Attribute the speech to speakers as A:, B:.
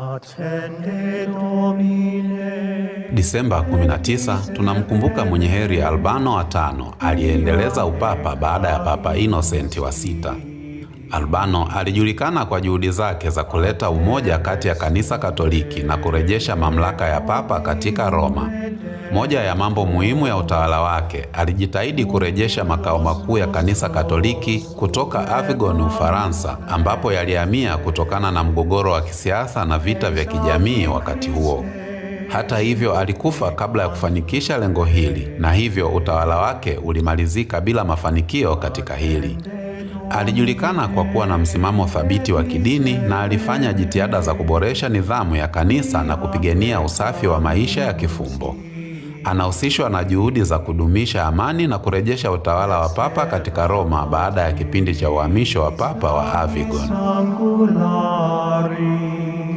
A: Attende Domine.
B: Disemba 19 tunamkumbuka mwenye heri Albano wa tano aliyeendeleza upapa baada ya Papa Innocent wa sita. Albano alijulikana kwa juhudi zake za kuleta umoja kati ya Kanisa Katoliki na kurejesha mamlaka ya Papa katika Roma. Moja ya mambo muhimu ya utawala wake, alijitahidi kurejesha makao makuu ya Kanisa Katoliki kutoka Avignon, Ufaransa, ambapo yalihamia kutokana na mgogoro wa kisiasa na vita vya kijamii wakati huo. Hata hivyo, alikufa kabla ya kufanikisha lengo hili, na hivyo utawala wake ulimalizika bila mafanikio katika hili. Alijulikana kwa kuwa na msimamo thabiti wa kidini na alifanya jitihada za kuboresha nidhamu ya kanisa na kupigania usafi wa maisha ya kifumbo. Anahusishwa na juhudi za kudumisha amani na kurejesha utawala wa Papa katika Roma baada ya kipindi cha uhamisho wa Papa wa Avignon.